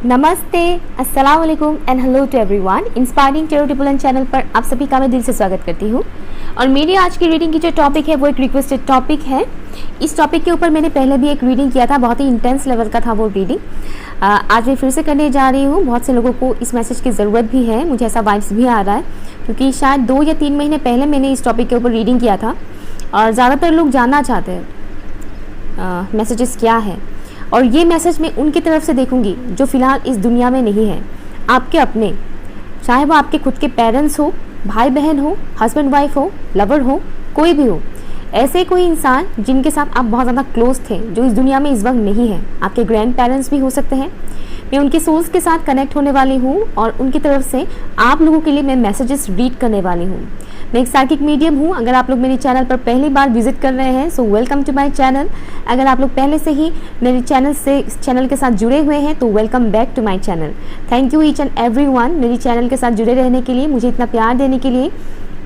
नमस्ते, अस्सलाम वालेकुम and hello to everyone. Inspiring tarot टिपुलन चैनल पर आप सभी का मैं दिल से स्वागत करती हूँ। और मेरी आज की रीडिंग की जो टॉपिक है वो एक रिक्वेस्टेड टॉपिक है। इस टॉपिक के ऊपर मैंने पहले भी एक रीडिंग किया था, बहुत ही इंटेंस लेवल का था वो रीडिंग। आज मैं फिर से करने जा रही हूँ। बहुत से लोगों को इस मैसेज की ज़रूरत भी है, मुझे ऐसा वाइब्स भी आ रहा है, क्योंकि शायद 2 या 3 महीने पहले मैंने इस टॉपिक के ऊपर रीडिंग किया था और ज़्यादातर लोग जानना चाहते हैं मैसेजेस क्या है। और ये मैसेज मैं उनकी तरफ से देखूंगी जो फ़िलहाल इस दुनिया में नहीं है, आपके अपने, चाहे वो आपके खुद के पेरेंट्स हो, भाई बहन हो, हस्बैंड वाइफ हो, लवर हो, कोई भी हो। ऐसे कोई इंसान जिनके साथ आप बहुत ज़्यादा क्लोज थे, जो इस दुनिया में इस वक्त नहीं है। आपके ग्रैंड पेरेंट्स भी हो सकते हैं। मैं उनके सोल्स के साथ कनेक्ट होने वाली हूँ और उनकी तरफ से आप लोगों के लिए मैं मैसेजेस रीड करने वाली हूँ। मैं एक साइकिक मीडियम हूँ। अगर आप लोग मेरे चैनल पर पहली बार विजिट कर रहे हैं so welcome to my channel. अगर आप लोग पहले से ही मेरे चैनल के साथ जुड़े हुए हैं तो welcome back to my channel. Thank you each and everyone मेरी चैनल के साथ जुड़े रहने के लिए, मुझे इतना प्यार देने के लिए,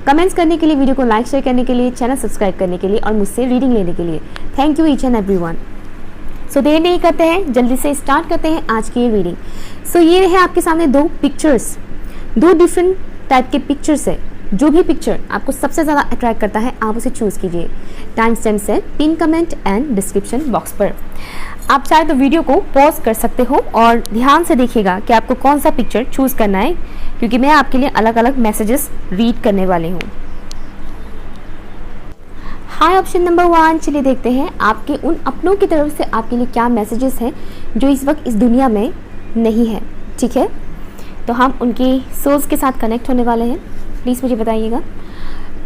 कमेंट्स करने के लिए, वीडियो को लाइक शेयर करने के लिए, चैनल सब्सक्राइब करने के लिए और मुझसे रीडिंग लेने के लिए। Thank you each and everyone. So देर नहीं करते हैं, जल्दी से स्टार्ट करते हैं आज की ये रीडिंग। सो ये है आपके सामने 2 पिक्चर्स, 2 डिफरेंट टाइप के पिक्चर्स है। जो भी पिक्चर आपको सबसे ज़्यादा अट्रैक्ट करता है आप उसे चूज़ कीजिए। टाइम स्टैम्प से pin comment and description box पर। आप चाहे तो वीडियो को पॉज कर सकते हो और ध्यान से देखिएगा कि आपको कौन सा पिक्चर चूज़ करना है, क्योंकि मैं आपके लिए अलग अलग मैसेजेस रीड करने वाली हूँ। हाय ऑप्शन नंबर 1, चलिए देखते हैं आपके उन अपनों की तरफ से आपके लिए क्या मैसेजेस हैं जो इस वक्त इस दुनिया में नहीं है। ठीक है, तो हम उनकी सोल्स के साथ कनेक्ट होने वाले हैं। प्लीज़ मुझे बताइएगा।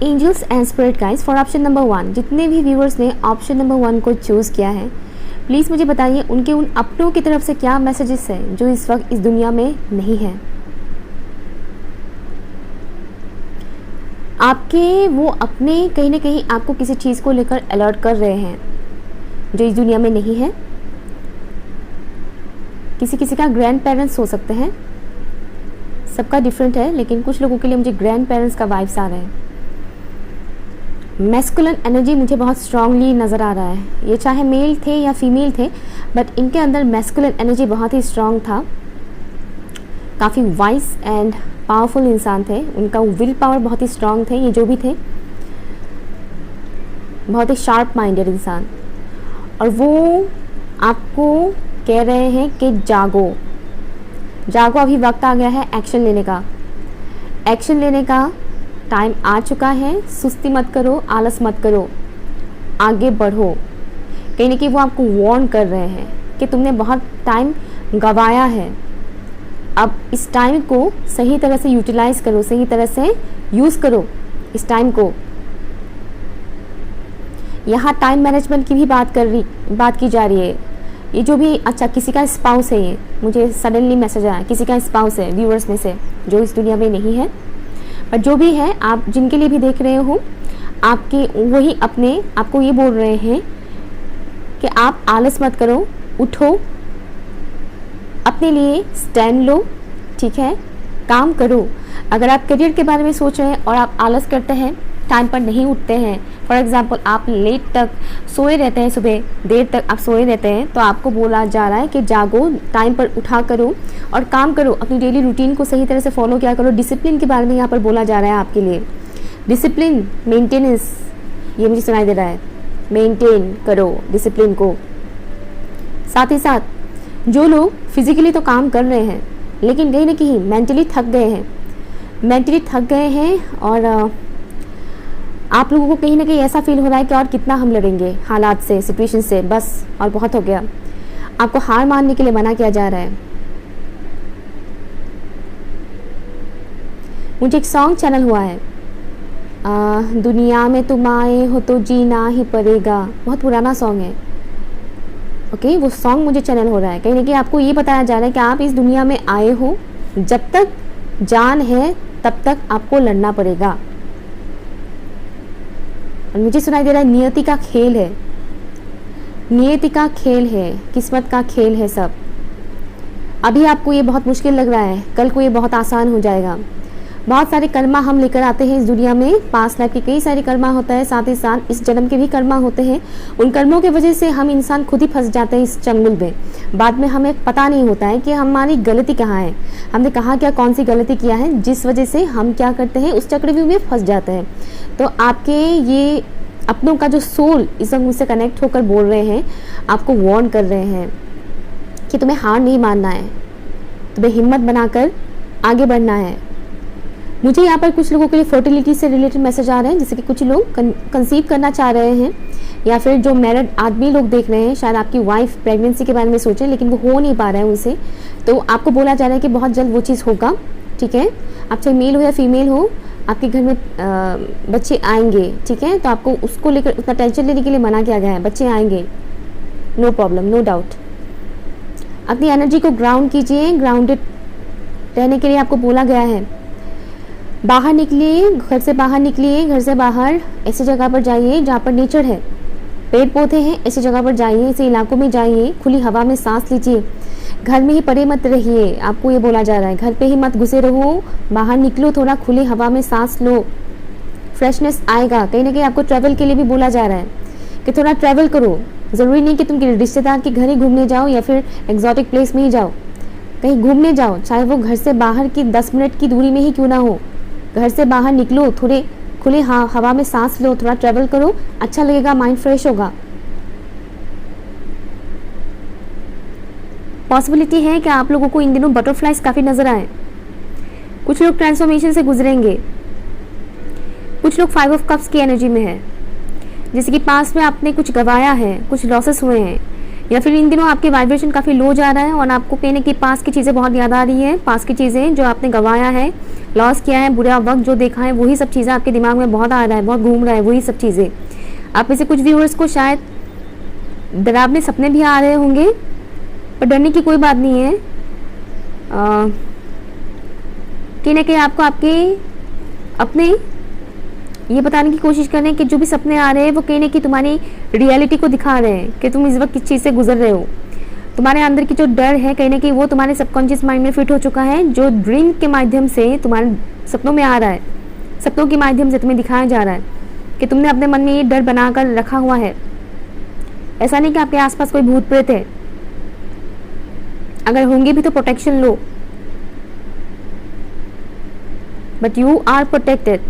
Angels and spirit guides for option number 1। जितने भी व्यूअर्स ने ऑप्शन नंबर 1 को चूज़ किया है, प्लीज़ मुझे बताइए उनके उन अपनों की तरफ से क्या मैसेजेस हैं जो इस वक्त इस दुनिया में नहीं है। आपके वो अपने कहीं ना कहीं आपको किसी चीज़ को लेकर अलर्ट कर रहे हैं जो इस दुनिया में नहीं है। किसी का ग्रैंड पेरेंट्स हो सकते हैं, सबका डिफरेंट है, लेकिन कुछ लोगों के लिए मुझे ग्रैंड पेरेंट्स का वाइब्स आ रहे हैं। मैस्कुलिन एनर्जी मुझे बहुत स्ट्रांगली नज़र आ रहा है। ये चाहे मेल थे या फीमेल थे, बट इनके अंदर मैस्कुलिन एनर्जी बहुत ही स्ट्रांग था। काफ़ी वाइस एंड पावरफुल इंसान थे, उनका विल पावर बहुत ही स्ट्रांग थे। ये जो भी थे बहुत ही शार्प माइंडेड इंसान, और वो आपको कह रहे हैं कि जागो जागो, अभी वक्त आ गया है एक्शन लेने का। एक्शन लेने का टाइम आ चुका है। सुस्ती मत करो, आलस मत करो, आगे बढ़ो। कहीं ना कहीं वो आपको वार्न कर रहे हैं कि तुमने बहुत टाइम गंवाया है, अब इस टाइम को सही तरह से यूटिलाइज करो, सही तरह से यूज़ करो इस टाइम को। यहाँ टाइम मैनेजमेंट की भी बात की जा रही है। ये जो भी, अच्छा किसी का स्पाउस है, ये मुझे सडनली मैसेज आया, किसी का स्पाउस है व्यूअर्स में से जो इस दुनिया में नहीं है, पर जो भी है, आप जिनके लिए भी देख रहे हो, आपके वही अपने आपको ये बोल रहे हैं कि आप आलस मत करो, उठो, अपने लिए स्टैंड लो। ठीक है, काम करो। अगर आप करियर के बारे में सोच रहे हैं और आप आलस करते हैं, टाइम पर नहीं उठते हैं, फॉर एग्जाम्पल आप लेट तक सोए रहते हैं, सुबह देर तक आप सोए रहते हैं, तो आपको बोला जा रहा है कि जागो, टाइम पर उठा करो और काम करो। अपनी डेली रूटीन को सही तरह से फॉलो किया करो। डिसिप्लिन के बारे में यहाँ पर बोला जा रहा है आपके लिए। डिसिप्लिन, मेंटेनेंस, ये मुझे सुनाई दे रहा है। मेंटेन करो डिसिप्लिन को। साथ ही साथ जो लोग फिजिकली तो काम कर रहे हैं लेकिन कहीं ना कहीं मेंटली थक गए हैं और आप लोगों को कहीं ना कहीं ऐसा फील हो रहा है कि और कितना हम लड़ेंगे हालात से, सिचुएशन से, बस और बहुत हो गया। आपको हार मानने के लिए मना किया जा रहा है। मुझे एक सॉन्ग चैनल हुआ है, दुनिया में तुम आए हो तो जीना ही पड़ेगा, बहुत पुराना सॉन्ग है। ओके, वो सॉन्ग मुझे चैनल हो रहा है। कहीं ना कहीं आपको ये बताया जा रहा है कि आप इस दुनिया में आए हो, जब तक जान है तब तक आपको लड़ना पड़ेगा। और मुझे सुनाई दे रहा है नियति का खेल है, नियति का खेल है, किस्मत का खेल है सब। अभी आपको ये बहुत मुश्किल लग रहा है, कल को ये बहुत आसान हो जाएगा। बहुत सारे कर्मा हम लेकर आते हैं इस दुनिया में, पास्ट लाइफ के कई सारे कर्मा होता है, साथ ही साथ इस जन्म के भी कर्मा होते हैं। उन कर्मों की वजह से हम इंसान खुद ही फंस जाते हैं इस चंगुल में। बाद में हमें पता नहीं होता है कि हमारी गलती कहाँ है, हमने कहाँ क्या कौन सी गलती किया है, जिस वजह से हम क्या करते हैं उस चक्रव्यूह में फंस जाते हैं। तो आपके ये अपनों का जो सोल इस वक्त मुझसे कनेक्ट होकर बोल रहे हैं, आपको वार्न कर रहे हैं कि तुम्हें हार नहीं मानना है, तुम्हें हिम्मत बनाकर आगे बढ़ना है। मुझे यहाँ पर कुछ लोगों के लिए फर्टिलिटी से रिलेटेड मैसेज आ रहे हैं, जैसे कि कुछ लोग कंसीव करना चाह रहे हैं, या फिर जो मैरिड आदमी लोग देख रहे हैं, शायद आपकी वाइफ प्रेगनेंसी के बारे में सोचें लेकिन वो हो नहीं पा रहा है उनसे, तो आपको बोला जा रहा है कि बहुत जल्द वो चीज़ होगा। ठीक है, आप चाहे मेल हो या फीमेल हो, आपके घर में बच्चे आएंगे। ठीक है, तो आपको उसको लेकर उतना टेंशन लेने के लिए मना किया गया है, बच्चे आएंगे, नो प्रॉब्लम, नो डाउट। अपनी एनर्जी को ग्राउंड कीजिए, ग्राउंडेड रहने के लिए आपको बोला गया है। बाहर निकलिए, घर से बाहर निकलिए, घर से बाहर ऐसी जगह पर जाइए जहाँ पर नेचर है, पेड़ पौधे हैं, ऐसी जगह पर जाइए, ऐसे इलाकों में जाइए, खुली हवा में सांस लीजिए। घर में ही पड़े मत रहिए, आपको ये बोला जा रहा है, घर पे ही मत घुसे रहो, बाहर निकलो, थोड़ा खुली हवा में सांस लो, फ्रेशनेस आएगा। कहीं ना कहीं आपको ट्रैवल के लिए भी बोला जा रहा है कि थोड़ा ट्रैवल करो। ज़रूरी नहीं कि तुम रिश्तेदार के घर ही घूमने जाओ या फिर एग्जॉटिक प्लेस में ही जाओ, कहीं घूमने जाओ, चाहे वो घर से बाहर की 10 मिनट की दूरी में ही क्यों ना हो। घर से बाहर निकलो, थोड़े खुले हवा में सांस लो, थोड़ा ट्रैवल करो, अच्छा लगेगा, माइंड फ्रेश होगा। पॉसिबिलिटी है कि आप लोगों को इन दिनों बटरफ्लाइज काफ़ी नजर आए। कुछ लोग ट्रांसफॉर्मेशन से गुजरेंगे, कुछ लोग 5 ऑफ कप्स की एनर्जी में है, जैसे कि पास्ट में आपने कुछ गवाया है, कुछ लॉसेस हुए हैं, या फिर इन दिनों आपके वाइब्रेशन काफ़ी लो जा रहा है और आपको कहने की पास्ट की चीज़ें बहुत याद आ रही है। पास्ट की चीज़ें जो आपने गवाया है, लॉस किया है, बुरा वक्त जो देखा है, वही सब चीज़ें आपके दिमाग में बहुत आ रहा है, बहुत घूम रहा है, वही सब चीज़ें। आप में से कुछ व्यूअर्स को शायद डरावने सपने भी आ रहे होंगे, पर डरने की कोई बात नहीं है। कहीं ना कहीं आपको आपके अपने ये बताने की कोशिश कर रहे हैं कि जो भी सपने आ रहे हैं वो कहीं ना कहीं तुम्हारी रियलिटी को दिखा रहे हैं कि तुम इस वक्त किस चीज़ से गुजर रहे हो। तुम्हारे अंदर की जो डर है कहीं ना कहीं वो तुम्हारे सबकॉन्शियस माइंड में फिट हो चुका है, जो ड्रीम के माध्यम से तुम्हारे सपनों में आ रहा है, सपनों के माध्यम से तुम्हें दिखाया जा रहा है कि तुमने अपने मन में ये डर बनाकर रखा हुआ है। ऐसा नहीं कि आपके आसपास कोई भूत प्रेत है, अगर होंगे भी तो प्रोटेक्शन लो, बट यू आर प्रोटेक्टेड।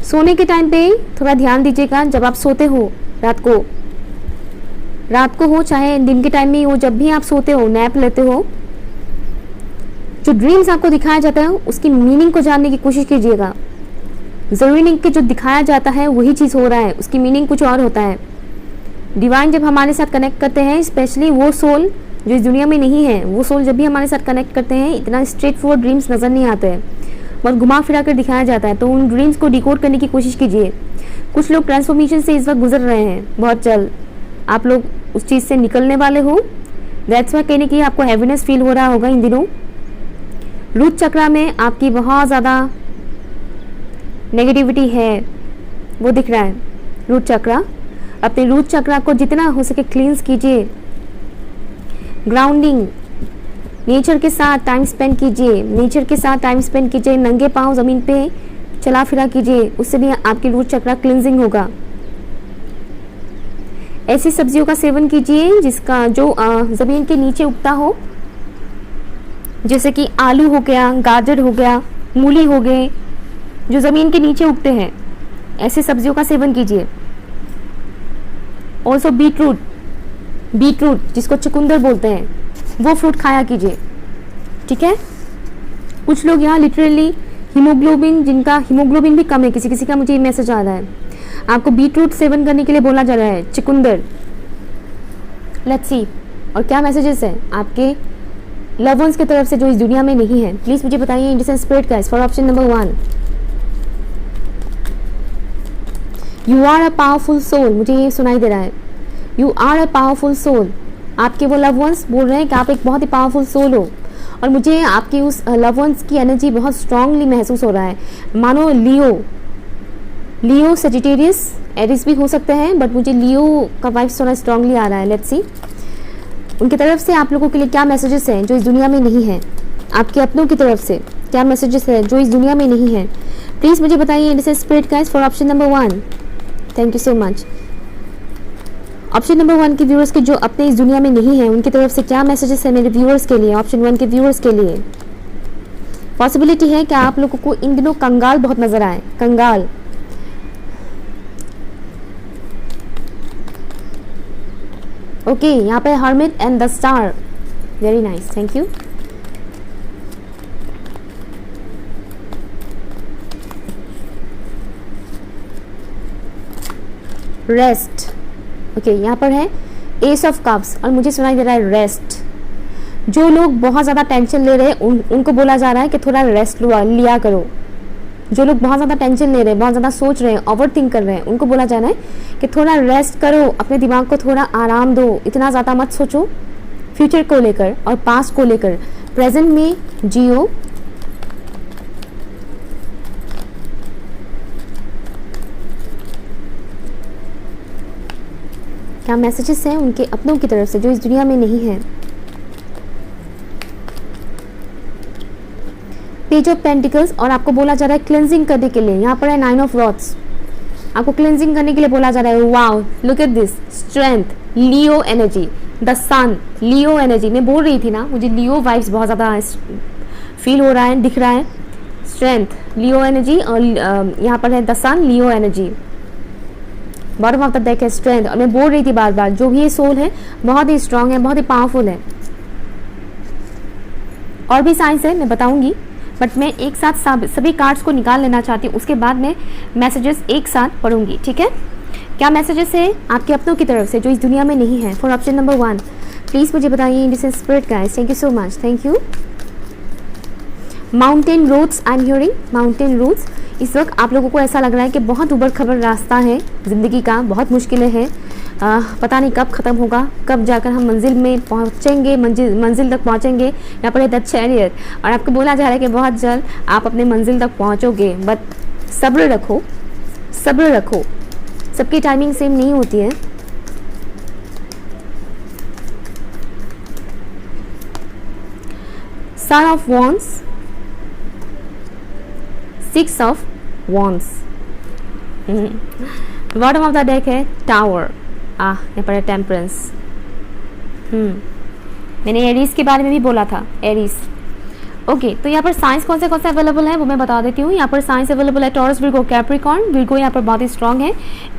सोने के टाइम पे थोड़ा ध्यान दीजिएगा, जब आप सोते हो रात को हो चाहे दिन के टाइम में हो, जब भी आप सोते हो, नैप लेते हो, जो ड्रीम्स आपको दिखाया जाता है उसकी मीनिंग को जानने की कोशिश कीजिएगा। ज़रूरी नहीं कि जो दिखाया जाता है वही चीज़ हो रहा है, उसकी मीनिंग कुछ और होता है। डिवाइन जब हमारे साथ कनेक्ट करते हैं, स्पेशली वो सोल जो इस दुनिया में नहीं है, वो सोल जब भी हमारे साथ कनेक्ट करते हैं, इतना स्ट्रेट फॉरवर्ड ड्रीम्स नज़र नहीं आते हैं, बहुत घुमा फिरा कर दिखाया जाता है। तो उन ड्रीम्स को डिकोड करने की कोशिश कीजिए। कुछ लोग ट्रांसफॉर्मेशन से इस वक्त गुजर रहे हैं, बहुत जल्द आप लोग उस चीज़ से निकलने वाले हो। दैट्स वाई कहने की आपको हैवीनेस फील हो रहा होगा इन दिनों। रूट चक्रा में आपकी बहुत ज़्यादा नेगेटिविटी है, वो दिख रहा है। रूट चक्रा, अपने रूट चक्रा को जितना हो सके क्लींस कीजिए। ग्राउंडिंग, नेचर के साथ टाइम स्पेंड कीजिए, नेचर के साथ टाइम स्पेंड कीजिए, नंगे पांव ज़मीन पे चला फिरा कीजिए, उससे भी आपकी रूट चक्रा क्लींजिंग होगा। ऐसी सब्जियों का सेवन कीजिए जिसका जो ज़मीन के नीचे उगता हो, जैसे कि आलू हो गया, गाजर हो गया, मूली हो गए, जो ज़मीन के नीचे उगते हैं, ऐसे सब्जियों का सेवन कीजिए। ऑल्सो बीटरूट जिसको चुकंदर बोलते हैं, वो फ्रूट खाया कीजिए। ठीक है, कुछ लोग यहाँ लिटरली हीमोग्लोबिन, जिनका हीमोग्लोबिन भी कम है, किसी किसी का मुझे ये मैसेज आ रहा है, आपको बीटरूट सेवन करने के लिए बोला जा रहा है, चुकंदर। लेट्स सी और क्या मैसेजेस है आपके लव वंस की तरफ से जो इस दुनिया में नहीं है, प्लीज मुझे बताइए। Indian spirit guys for option number 1, you are a powerful soul, मुझे ये सुनाई दे रहा है, you are a powerful soul. आपके वो लव वंस बोल रहे हैं कि आप एक बहुत ही पावरफुल सोल हो, और मुझे आपकी उस लव वंस की एनर्जी बहुत स्ट्रांगली महसूस हो रहा है। मानो लियो सेजिटेरियस एरिस भी हो सकते हैं, बट मुझे लियो का वाइब्स थोड़ा स्ट्रांगली आ रहा है। लेट्स सी उनकी तरफ से आप लोगों के लिए क्या मैसेजेस हैं जो इस दुनिया में नहीं है, आपके अपनों की तरफ से क्या मैसेजेस हैं जो इस दुनिया में नहीं है, प्लीज़ मुझे बताइए। This is spirit guys for option number 1। Thank you so much. Option number 1 के व्यूअर्स के जो अपने इस दुनिया में नहीं है, उनकी तरफ से क्या मैसेजेस है मेरे व्यूअर्स के लिए, ऑप्शन 1 के व्यूअर्स के लिए। पॉसिबिलिटी है कि आप लोगों को इन दिनों कंगाल बहुत नजर आए, कंगाल। ओके, यहाँ पे hermit and the star, very nice, thank you. Rest, okay, यहाँ पर है एस ऑफ कप्स और मुझे सुनाई दे रहा है रेस्ट। जो लोग बहुत ज़्यादा टेंशन ले रहे हैं उनको बोला जा रहा है कि थोड़ा रेस्ट लिया करो। जो लोग बहुत ज़्यादा टेंशन ले रहे हैं, बहुत ज़्यादा सोच रहे हैं, ओवर थिंक कर रहे हैं, उनको बोला जा रहा है कि थोड़ा रेस्ट करो, अपने दिमाग को थोड़ा आराम दो, इतना ज़्यादा मत सोचो फ्यूचर को लेकर और पास्ट को लेकर, प्रेजेंट में जियो। क्या मैसेजेस हैं उनके अपनों की तरफ से जो इस दुनिया में नहीं है। पेज ऑफ पेंटिकल्स और आपको बोला जा रहा है क्लेंजिंग करने के लिए। यहाँ पर है 9 ऑफ रॉड्स, आपको क्लेंजिंग करने के लिए बोला जा रहा है। Wow, look at this, strength, Leo energy, the sun, Leo energy. मैं बोल रही थी ना, मुझे लियो वाइब्स बहुत ज़्यादा फील हो रहा है, दिख रहा है। स्ट्रेंथ, लियो एनर्जी और यहाँ पर है the sun, Leo energy. Bottom of the deck है स्ट्रेंथ। और मैं बोल रही थी बार बार, जो भी ये सोल है बहुत ही स्ट्रांग है, बहुत ही पावरफुल है। और भी साइंस है, मैं बताऊंगी, बट मैं एक साथ सभी कार्ड्स को निकाल लेना चाहती हूँ, उसके बाद मैं मैसेजेस एक साथ पढ़ूंगी, ठीक है। क्या मैसेजेस है आपके अपनों की तरफ से जो इस दुनिया में नहीं है, फॉर ऑप्शन नंबर 1 प्लीज़ मुझे बताइए। This is spirit guys, thank you so much, thank you. Mountain roads, I am hearing mountain roads. इस वक्त आप लोगों को ऐसा लग रहा है कि बहुत ऊबड़ खबर रास्ता है ज़िंदगी का, बहुत मुश्किलें हैं, पता नहीं कब ख़त्म होगा, कब जाकर हम मंजिल में पहुंचेंगे, मंजिल तक पहुंचेंगे। यहाँ पर है द चैरियट और आपको बोला जा रहा है कि बहुत जल्द आप अपने मंजिल तक पहुंचोगे, बट सब्र रखो, सब्र रखो, सबकी टाइमिंग सेम नहीं होती है। Son of wands, 6 of wands. Bottom of the deck है टावर, यहाँ पर है टेम्परेंस। मैंने एरीज के बारे में भी बोला था, एरीज। ओके, तो यहाँ पर साइंस कौन से अवेलेबल है वो मैं बता देती हूँ। यहाँ पर साइंस अवेलेबल है टॉरस, विर्गो, कैप्रिकॉर्न। विर्गो यहाँ पर बहुत ही स्ट्रांग है।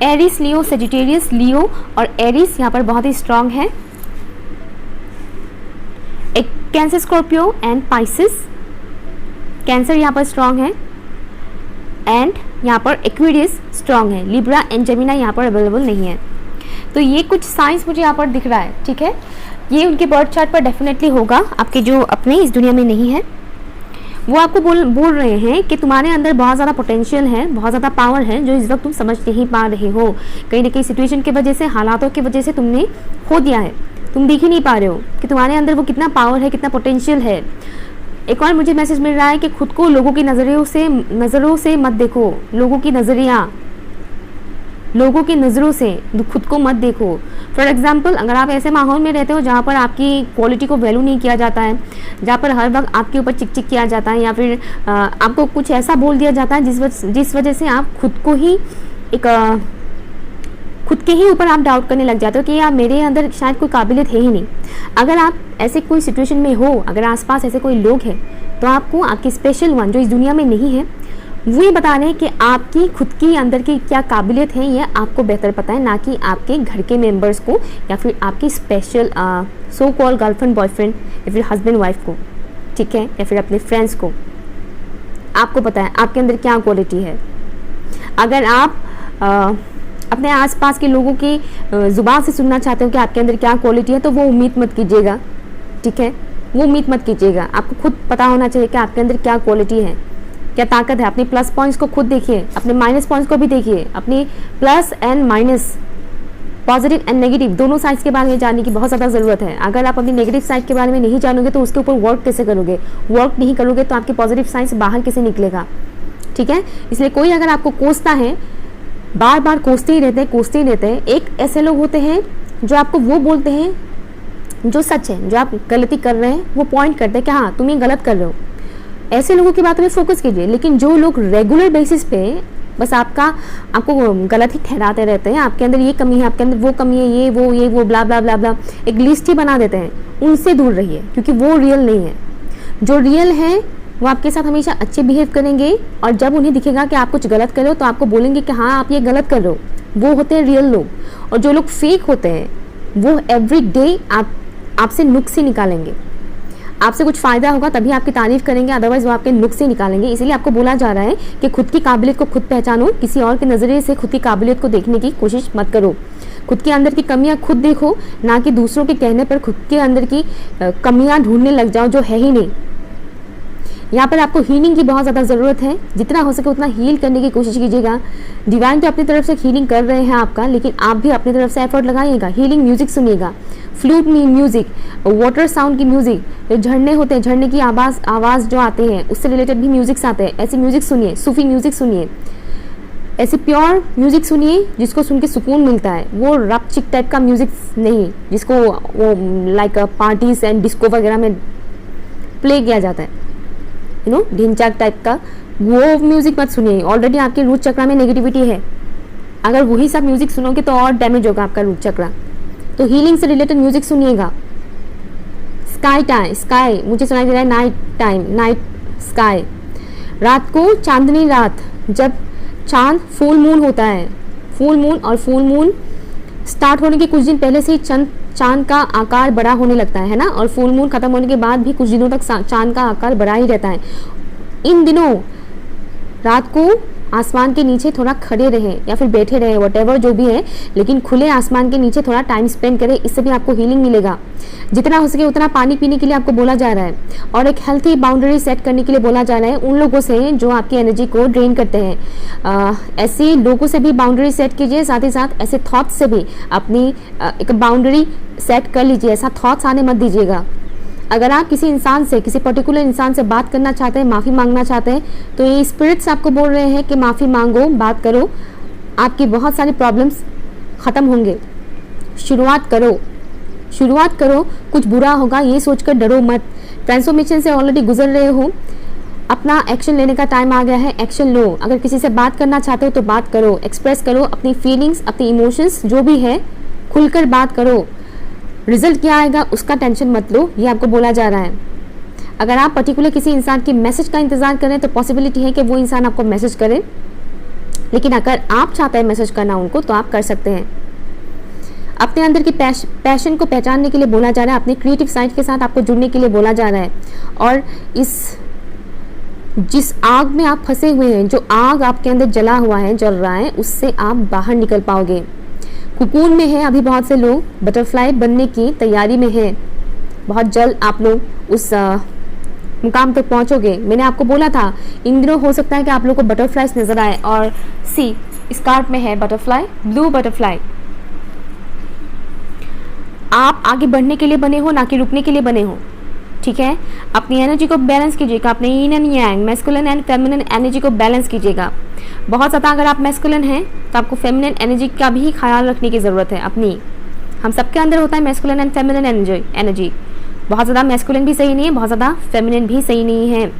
एरीज, लियो, सेजिटेरियस, लियो और एरीज यहाँ पर बहुत ही स्ट्रांग है। एक cancer, Scorpio and Pisces. Cancer यहाँ पर स्ट्रांग है एंड यहाँ पर एक्वेरियस स्ट्रांग है। लिब्रा एंड जेमिनी यहाँ पर अवेलेबल नहीं है। तो ये कुछ साइंस मुझे यहाँ पर दिख रहा है, ठीक है। ये उनके बर्थ चार्ट पर डेफिनेटली होगा, आपके जो अपने इस दुनिया में नहीं है। वो आपको बोल रहे हैं कि तुम्हारे अंदर बहुत ज़्यादा पोटेंशियल है, बहुत ज़्यादा पावर है, जो इस वक्त तुम समझ नहीं पा रहे हो। कहीं ना कहीं सिचुएशन की वजह से, हालातों की वजह से तुमने खो दिया है, तुम देख ही नहीं पा रहे हो कि तुम्हारे अंदर वो कितना पावर है, कितना पोटेंशियल है। एक और मुझे मैसेज मिल रहा है कि खुद को लोगों की नज़रों से मत देखो, लोगों की नज़रों से खुद को मत देखो। फॉर एग्जाम्पल, अगर आप ऐसे माहौल में रहते हो जहाँ पर आपकी क्वालिटी को वैल्यू नहीं किया जाता है, जहाँ पर हर वक्त आपके ऊपर चिक चिक किया जाता है, या फिर आपको कुछ ऐसा बोल दिया जाता है जिस वजह से आप खुद के ही ऊपर आप डाउट करने लग जाते हो कि यार मेरे अंदर शायद कोई काबिलियत है ही नहीं। अगर आप ऐसे कोई सिचुएशन में हो, अगर आसपास ऐसे कोई लोग हैं, तो आपको आपकी स्पेशल वन जो इस दुनिया में नहीं है, वो ये बता रहे हैं कि आपकी खुद की अंदर की क्या काबिलियत है, ये आपको बेहतर पता है, ना कि आपके घर के मेंबर्स को या फिर आपकी special so call girlfriend, boyfriend या फिर हस्बैंड वाइफ को, ठीक है, या फिर अपने फ्रेंड्स को। आपको पता है आपके अंदर क्या क्वालिटी है। अगर आप अपने आसपास के लोगों की ज़ुबान से सुनना चाहते हो कि आपके अंदर क्या क्वालिटी है, तो वो उम्मीद मत कीजिएगा, ठीक है, वो उम्मीद मत कीजिएगा। आपको खुद पता होना चाहिए कि आपके अंदर क्या क्वालिटी है, क्या ताकत है। अपने प्लस पॉइंट्स को खुद देखिए, अपने माइनस पॉइंट्स को भी देखिए, अपनी plus and minus, positive and negative दोनों साइड्स के बारे में जानने की बहुत ज़्यादा ज़रूरत है। अगर आप अपनी नेगेटिव साइड के बारे में नहीं जानोगे तो उसके ऊपर वर्क कैसे करोगे, वर्क नहीं करोगे तो आपकी पॉजिटिव साइड से बाहर कैसे निकलेगा, ठीक है। इसलिए कोई अगर आपको कोसता है, बार बार कोसते ही रहते हैं। एक ऐसे लोग होते हैं जो आपको वो बोलते हैं जो सच है, जो आप गलती कर रहे हैं वो पॉइंट करते हैं कि हाँ तुम ये गलत कर रहे हो, ऐसे लोगों की बातों पे फोकस कीजिए। लेकिन जो लोग रेगुलर बेसिस पे बस आपको गलत ही ठहराते रहते हैं, आपके अंदर ये कमी है, आपके अंदर वो कमी है, ये वो ब्ला ब्ला ब्ला ब्ला, एक लिस्ट ही बना देते हैं, उनसे दूर रहिए, क्योंकि वो रियल नहीं है। जो रियल है वो आपके साथ हमेशा अच्छे बिहेव करेंगे, और जब उन्हें दिखेगा कि आप कुछ गलत कर रहे हो तो आपको बोलेंगे कि हाँ आप ये गलत कर रहे हो। वो होते हैं रियल लोग। और जो लोग फेक होते हैं वो एवरी डे आपसे नुक्स ही निकालेंगे। आपसे कुछ फ़ायदा होगा तभी आपकी तारीफ करेंगे, अदरवाइज वो आपके नुक्स ही निकालेंगे। इसीलिए आपको बोला जा रहा है कि खुद की काबिलियत को खुद पहचानो, किसी और के नज़रिए से खुद की काबिलियत को देखने की कोशिश मत करो। खुद के अंदर की कमियां खुद देखो, ना कि दूसरों के कहने पर खुद के अंदर की कमियां ढूंढने लग जाओ जो है ही नहीं। यहाँ पर आपको हीलिंग की बहुत ज़्यादा ज़रूरत है, जितना हो सके उतना हील करने की कोशिश कीजिएगा। डिवाइन तो अपनी तरफ से हीलिंग कर रहे हैं आपका, लेकिन आप भी अपनी तरफ से एफर्ट लगाइएगा। हीलिंग म्यूजिक सुनिएगा, फ्लूट म्यूजिक, वाटर साउंड की म्यूजिक, जो झरने होते हैं, झरने की आवाज़ जो आते हैं उससे रिलेटेड भी म्यूजिक्स आते हैं, ऐसी म्यूजिक सुनिए। सूफी म्यूजिक सुनिए, ऐसी प्योर म्यूजिक सुनिए जिसको सुन के सुकून मिलता है। वो रप चिक टाइप का म्यूजिक नहीं जिसको वो लाइक पार्टीज एंड डिस्को वगैरह में प्ले किया जाता है, ढिंचाक टाइप का, वो म्यूजिक मत सुनिए। ऑलरेडी आपके रूट चक्रा में नेगेटिविटी है, अगर वही सब म्यूजिक सुनोगे तो और डैमेज होगा आपका रूट चक्रा। तो हीलिंग से रिलेटेड म्यूजिक सुनिएगा। स्काई मुझे सुनाई दे रहा है, नाइट टाइम, नाइट स्काई। रात को, चांदनी रात, जब चांद फुल मून होता है, फुल मून, और फुल मून स्टार्ट होने के कुछ दिन पहले से ही चांद का आकार बड़ा होने लगता है ना, और फुल मून खत्म होने के बाद भी कुछ दिनों तक चांद का आकार बड़ा ही रहता है। इन दिनों रात को आसमान के नीचे थोड़ा खड़े रहें या फिर बैठे रहें, व्हाटएवर जो भी है, लेकिन खुले आसमान के नीचे थोड़ा टाइम स्पेंड करें, इससे भी आपको हीलिंग मिलेगा। जितना हो सके उतना पानी पीने के लिए आपको बोला जा रहा है, और एक हेल्थी बाउंड्री सेट करने के लिए बोला जा रहा है उन लोगों से जो आपकी एनर्जी को ड्रेन करते हैं। ऐसे लोगों से भी बाउंड्री सेट कीजिए, साथ ही साथ ऐसे थॉट्स से भी अपनी एक बाउंड्री सेट कर लीजिए। ऐसा थॉट्स आने मत दीजिएगा। अगर आप किसी इंसान से, किसी पर्टिकुलर इंसान से बात करना चाहते हैं, माफ़ी मांगना चाहते हैं, तो ये स्पिरिट्स आपको बोल रहे हैं कि माफ़ी मांगो, बात करो, आपकी बहुत सारी प्रॉब्लम्स ख़त्म होंगे। शुरुआत करो, कुछ बुरा होगा ये सोचकर डरो मत। ट्रांसफॉर्मेशन से ऑलरेडी गुजर रहे हो, अपना एक्शन लेने का टाइम आ गया है, एक्शन लो। अगर किसी से बात करना चाहते हो तो बात करो, एक्सप्रेस करो अपनी फीलिंग्स, अपनी इमोशंस जो भी है, खुलकर बात करो। रिजल्ट क्या आएगा उसका टेंशन मत लो, ये आपको बोला जा रहा है। अगर आप पर्टिकुलर किसी इंसान की मैसेज का इंतजार करें तो पॉसिबिलिटी है कि वो इंसान आपको मैसेज करे, लेकिन अगर आप चाहते हैं मैसेज करना उनको तो आप कर सकते हैं। अपने अंदर की पैशन को पहचानने के लिए बोला जा रहा है, अपने क्रिएटिव साइड के साथ आपको जुड़ने के लिए बोला जा रहा है। और जिस आग में आप फंसे हुए हैं, जो आग आपके अंदर जल रहा है, उससे आप बाहर निकल पाओगे। कुकून में है अभी बहुत से लोग, बटरफ्लाई बनने की तैयारी में है। बहुत जल्द आप लोग उस मुकाम तक पहुंचोगे। मैंने आपको बोला था इन दिनों हो सकता है कि आप लोग को बटरफ्लाइज नजर आए, और सी इस कार्ड में है बटरफ्लाई, ब्लू बटरफ्लाई। आप आगे बढ़ने के लिए बने हो, ना कि रुकने के लिए बने हो, ठीक है। अपनी एनर्जी को बैलेंस कीजिएगा, अपने यीन and yang, masculine and feminine energy को बैलेंस कीजिएगा। बहुत ज़्यादा अगर आप मैस्कुलिन हैं तो आपको फेमिनिन एनर्जी का भी ख्याल रखने की ज़रूरत है अपनी। हम सबके अंदर होता है मैस्कुलिन एंड फेमिनिन एनर्जी। बहुत ज़्यादा मैस्कुलिन भी सही नहीं है, बहुत ज़्यादा फेमिनिन भी सही नहीं है।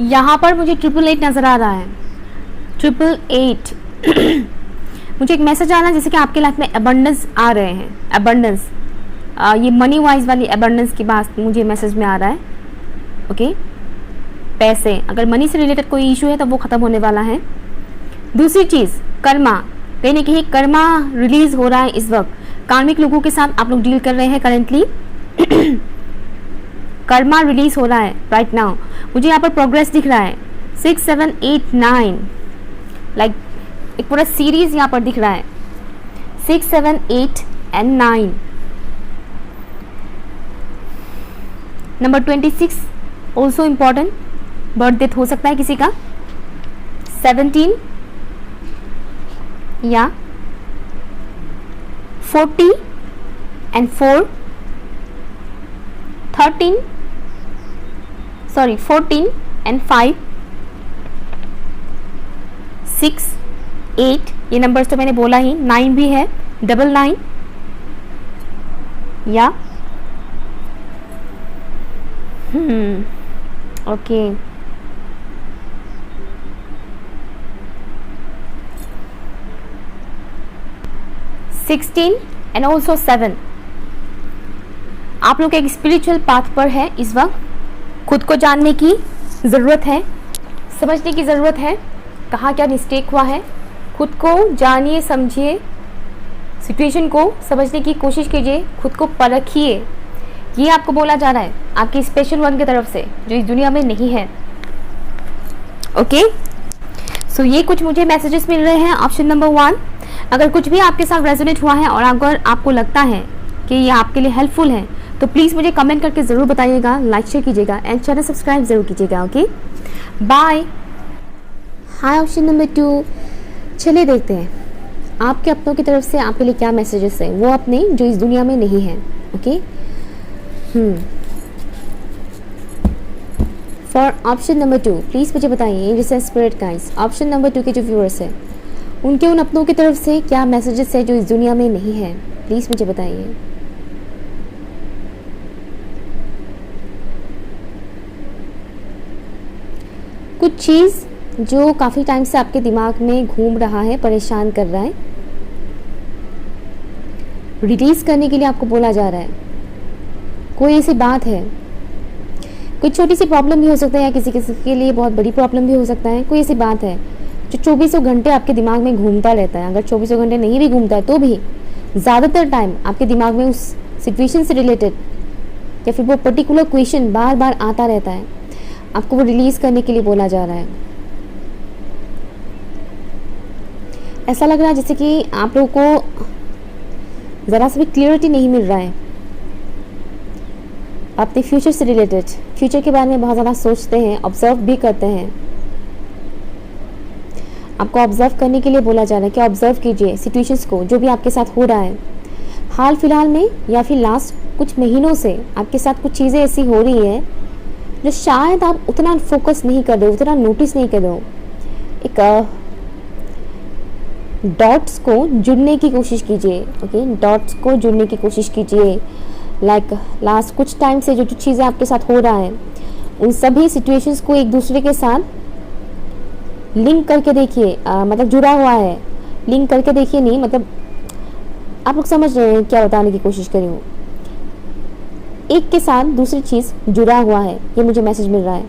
यहाँ पर मुझे 888 नज़र आ रहा है, 888 मुझे एक मैसेज आ रहा है जैसे कि आपके लाइफ में अबंडेंस आ रहे हैं, अबंडेंस, ये मनी वाइज वाली अबंडेंस की बात मुझे मैसेज में आ रहा है। ओके, पैसे, अगर मनी से रिलेटेड कोई इशू है तो वो ख़त्म होने वाला है। दूसरी चीज़ कर्मा, कहीं ना कहीं कर्मा रिलीज हो रहा है इस वक्त। कार्मिक लोगों के साथ आप लोग डील कर रहे हैं करेंटली कर्मा रिलीज हो रहा है राइट नाउ। मुझे यहाँ पर प्रोग्रेस दिख रहा है 6, 7, 8, 9, लाइक एक पूरा सीरीज यहाँ पर दिख रहा है 6, 7, 8 and 9। Number 26 also important, birth death हो सकता है किसी का। 17 या 40 एंड 4, 14 and 5, 6, 8 ये नंबर्स तो मैंने बोला ही, 9 भी है, 99 या ओके 16 एंड ऑल्सो 7। आप लोग एक स्पिरिचुअल पाथ पर है इस वक्त। खुद को जानने की ज़रूरत है, समझने की ज़रूरत है कहाँ क्या मिस्टेक हुआ है। खुद को जानिए, समझिए, सिचुएशन को समझने की कोशिश कीजिए, खुद को परखिए। ये आपको बोला जा रहा है आपकी स्पेशल वन की तरफ से जो इस दुनिया में नहीं है। ओके सो ये कुछ मुझे मैसेजेस मिल रहे हैं। ऑप्शन नंबर 1, अगर कुछ भी आपके साथ रेजोनेट हुआ है और अगर आपको लगता है कि ये आपके लिए हेल्पफुल है तो प्लीज़ मुझे कमेंट करके ज़रूर बताइएगा, लाइक शेयर कीजिएगा एंड चैनल सब्सक्राइब ज़रूर कीजिएगा। Okay bye. Hi option number 2, चलिए देखते हैं आपके अपनों की तरफ से आपके लिए क्या मैसेजेस हैं, वो अपने जो इस दुनिया में नहीं है। Okay for option number 2 please मुझे बताइए जैसे स्पिरिट गाइड्स, ऑप्शन नंबर 2 के जो व्यूअर्स हैं उनके उन अपनों की तरफ से क्या मैसेजेस है जो इस दुनिया में नहीं है, प्लीज़ मुझे बताइए। कुछ चीज़ जो काफ़ी टाइम से आपके दिमाग में घूम रहा है, परेशान कर रहा है, रिलीज़ करने के लिए आपको बोला जा रहा है। कोई ऐसी बात है, कोई छोटी सी प्रॉब्लम भी हो सकता है या किसी किसी के लिए बहुत बड़ी प्रॉब्लम भी हो सकता है। कोई ऐसी बात है जो 24 घंटे आपके दिमाग में घूमता रहता है। अगर 24 घंटे नहीं भी घूमता है तो भी ज़्यादातर टाइम आपके दिमाग में उस सिचुएशन से रिलेटेड या फिर वो पर्टिकुलर क्वेश्चन बार बार आता रहता है। आपको वो रिलीज़ करने के लिए बोला जा रहा है। ऐसा लग रहा है जैसे कि आप लोगों को ज़रा सा भी क्लियरिटी नहीं मिल रहा है अपने फ्यूचर से रिलेटेड। फ्यूचर के बारे में बहुत ज़्यादा सोचते हैं, ऑब्जर्व भी करते हैं। आपको ऑब्जर्व करने के लिए बोला जा रहा है कि ऑब्जर्व कीजिए सिचुएशंस को, जो भी आपके साथ हो रहा है हाल फिलहाल में या फिर लास्ट कुछ महीनों से आपके साथ कुछ चीज़ें ऐसी हो रही है जो शायद आप उतना फोकस नहीं कर रहे हो, उतना नोटिस नहीं कर रहे हो। एक डॉट्स को जुड़ने की कोशिश कीजिए। ओके डॉट्स को जुड़ने की कोशिश कीजिए। लाइक लास्ट कुछ टाइम से जो जो चीज़ें आपके साथ हो रहा है उन सभी सिचुएशंस को एक दूसरे के साथ लिंक करके देखिए। मतलब जुड़ा हुआ है, लिंक करके देखिए नहीं, मतलब आप लोग समझ रहे हैं क्या बताने की कोशिश करी हूँ। एक के साथ दूसरी चीज़ जुड़ा हुआ है, ये मुझे मैसेज मिल रहा है।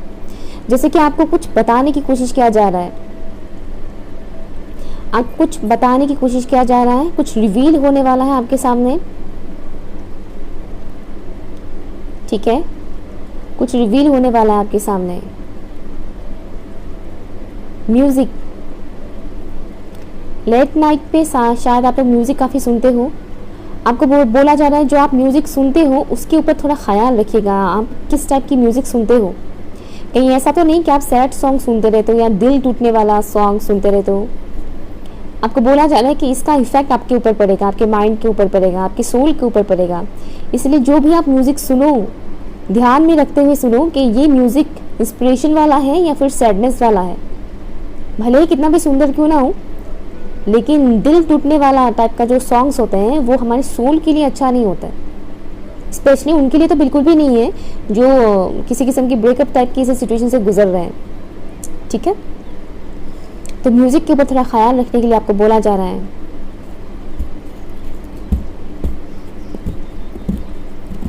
जैसे कि आपको कुछ बताने की कोशिश किया जा रहा है, आप कुछ बताने की कोशिश किया जा रहा है, कुछ रिवील होने वाला है आपके सामने। ठीक है, कुछ रिवील होने वाला है आपके सामने। म्यूजिक, लेट नाइट पे शायद आप लोग म्यूजिक काफ़ी सुनते हो। आपको बोला जा रहा है जो आप म्यूजिक सुनते हो उसके ऊपर थोड़ा ख्याल रखिएगा। आप किस टाइप की म्यूजिक सुनते हो, कहीं ऐसा तो नहीं कि आप सैड सॉन्ग सुनते रहते हो या दिल टूटने वाला सॉन्ग सुनते रहते हो। आपको बोला जा रहा है कि इसका इफेक्ट आपके ऊपर पड़ेगा, आपके माइंड के ऊपर पड़ेगा, आपके सोल के ऊपर पड़ेगा। इसलिए जो भी आप म्यूज़िक सुनो ध्यान में रखते हुए सुनो कि ये म्यूज़िक इंस्पिरेशन वाला है या फिर सैडनेस वाला है। भले ही कितना भी सुंदर क्यों ना हो, लेकिन दिल टूटने वाला टाइप का जो सॉन्ग्स होते हैं वो हमारे सोल के लिए अच्छा नहीं होता है। स्पेशली उनके लिए तो बिल्कुल भी नहीं है जो किसी किस्म की ब्रेकअप टाइप की सिचुएशन से गुजर रहे हैं। ठीक है, तो म्यूज़िक के ऊपर थोड़ा ख्याल रखने के लिए आपको बोला जा रहा है।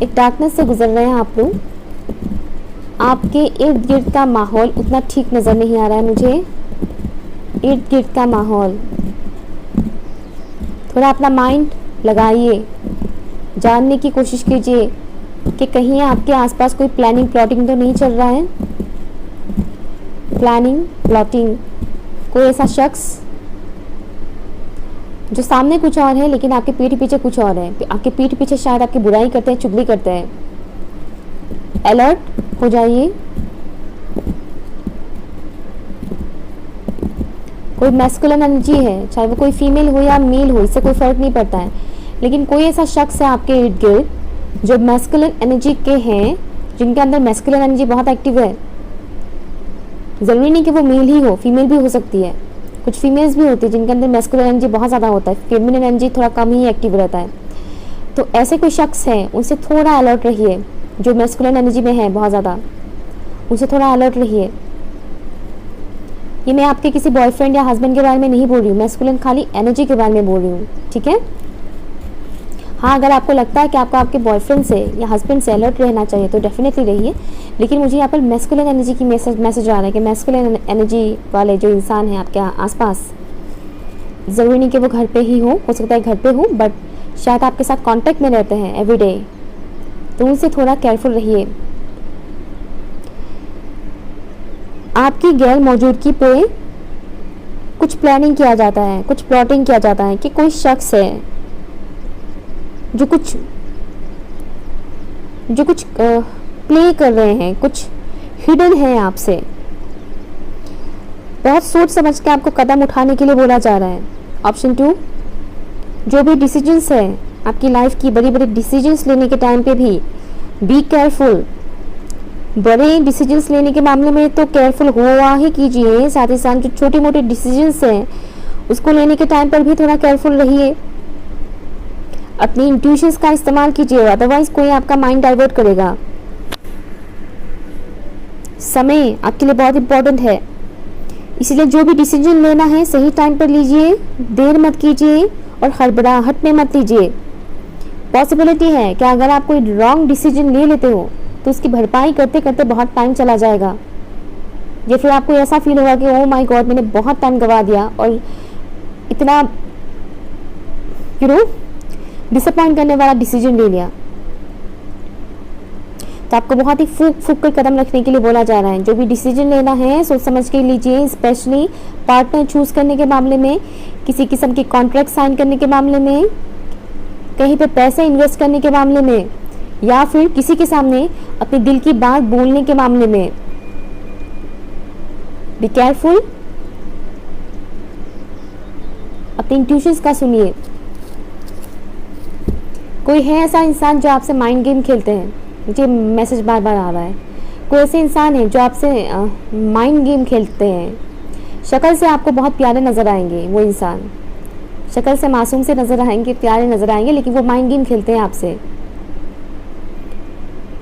एक डार्कनेस से गुजर रहे हैं आप लोग। आपके इर्द गिर्द का माहौल उतना ठीक नज़र नहीं आ रहा है मुझे। इर्द गिर्द का माहौल थोड़ा अपना माइंड लगाइए, जानने की कोशिश कीजिए कि कहीं आपके आसपास कोई प्लानिंग प्लॉटिंग तो नहीं चल रहा है। प्लानिंग प्लॉटिंग, कोई ऐसा शख्स जो सामने कुछ और है लेकिन आपके पीठ पीछे कुछ और है। आपके पीठ पीछे शायद आपकी बुराई करते हैं, चुगली करते हैं। अलर्ट हो जाइए। कोई मैस्कुलिन एनर्जी है, चाहे वो कोई फीमेल हो या मेल हो, इससे कोई फर्क नहीं पड़ता है, लेकिन कोई ऐसा शख्स है आपके इर्द गिर्द जो मैस्कुलिन एनर्जी के हैं, जिनके अंदर मैस्कुलिन एनर्जी बहुत एक्टिव है। ज़रूरी नहीं कि वो मेल ही हो, फीमेल भी हो सकती है। कुछ फीमेल्स भी होती है जिनके अंदर मैस्कुलिन एनर्जी बहुत ज़्यादा होता है, फेमिनिन एनर्जी थोड़ा कम ही एक्टिव रहता है। तो ऐसे कोई शख्स हैं उनसे थोड़ा अलर्ट रहिए, जो मैस्कुलिन एनर्जी में है बहुत ज़्यादा, उनसे थोड़ा अलर्ट रहिए। ये मैं आपके किसी बॉयफ्रेंड या हस्बैंड के बारे में नहीं बोल रही हूँ, मैस्कुलिन खाली एनर्जी के बारे में बोल रही हूँ, ठीक है। हाँ, अगर आपको लगता है कि आपको आपके बॉयफ्रेंड से या हस्बैंड से अलर्ट रहना चाहिए तो डेफिनेटली रहिए, लेकिन मुझे यहाँ पर मैस्कुलिन एनर्जी की मैसेज आ रहा है कि मैस्कुलिन एनर्जी वाले जो इंसान हैं आपके आसपास, ज़रूरी नहीं कि वो घर पे ही हो सकता है घर पे हो, बट शायद आपके साथ कांटेक्ट में रहते हैं एवरीडे, तो उनसे थोड़ा केयरफुल रहिए। आपकी गैर मौजूदगी पे कुछ प्लानिंग किया जाता है, कुछ प्लॉटिंग किया जाता है कि कोई शख्स है जो कुछ प्ले कर रहे हैं, कुछ हिडन है आपसे। बहुत सोच समझ के आपको कदम उठाने के लिए बोला जा रहा है। ऑप्शन 2, जो भी डिसीजंस है आपकी लाइफ की, बड़ी बड़ी डिसीजंस लेने के टाइम पे भी बी केयरफुल। बड़े डिसीजंस लेने के मामले में तो केयरफुल हुआ ही कीजिए, साथ ही साथ जो छोटी मोटी डिसीजंस हैं उसको लेने के टाइम पर भी थोड़ा केयरफुल रहिए। अपनी इंट्यूशंस का इस्तेमाल कीजिए, अदरवाइज कोई आपका माइंड डाइवर्ट करेगा। समय आपके लिए बहुत इंपॉर्टेंट है, इसलिए जो भी डिसीजन लेना है सही टाइम पर लीजिए, देर मत कीजिए और हड़बड़ाहट में मत लीजिए। पॉसिबिलिटी है कि अगर आप कोई रॉन्ग डिसीजन ले लेते हो तो उसकी भरपाई करते करते बहुत टाइम चला जाएगा, या फिर आपको ऐसा फील होगा कि ओह माय गॉड मैंने बहुत टाइम गवा दिया और इतना डिसअपॉइंट करने वाला डिसीजन ले लिया। तो आपको बहुत ही फूक कर कदम रखने के लिए बोला जा रहा है। जो भी डिसीजन लेना है सोच समझ के लीजिए, स्पेशली पार्टनर चूज करने के मामले में, किसी किस्म की कॉन्ट्रैक्ट साइन करने के मामले में, कहीं पे पैसे इन्वेस्ट करने के मामले में, या फिर किसी के सामने अपने दिल की बात बोलने के मामले में। बी केयरफुल, अपने इंट्यूशंस का सुनिए। कोई है ऐसा इंसान जो आपसे माइंड गेम खेलते हैं, मुझे मैसेज बार बार आ रहा है। कोई ऐसे इंसान है जो आपसे माइंड गेम खेलते हैं। शक्ल से आपको बहुत प्यारे नज़र आएंगे, वो इंसान शक्ल से मासूम से नज़र आएंगे, प्यारे नज़र आएंगे, लेकिन वो माइंड गेम खेलते हैं आपसे।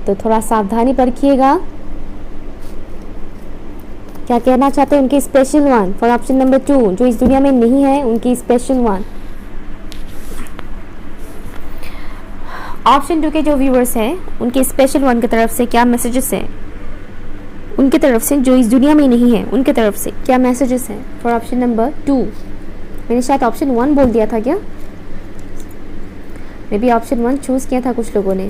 तो थोड़ा सावधानी बरतिएगा। क्या कहना चाहते हैं उनकी special one for option number 2, जो इस दुनिया में नहीं है, उनकी स्पेशल वन। ऑप्शन 2 के जो व्यूअर्स हैं उनके स्पेशल वन की तरफ से क्या मैसेजेस हैं, उनकी तरफ से जो इस दुनिया में नहीं है उनके तरफ से क्या मैसेजेस हैं फॉर ऑप्शन नंबर 2। मैंने शायद ऑप्शन 1 बोल दिया था क्या, मे बी ऑप्शन 1 चूज़ किया था कुछ लोगों ने।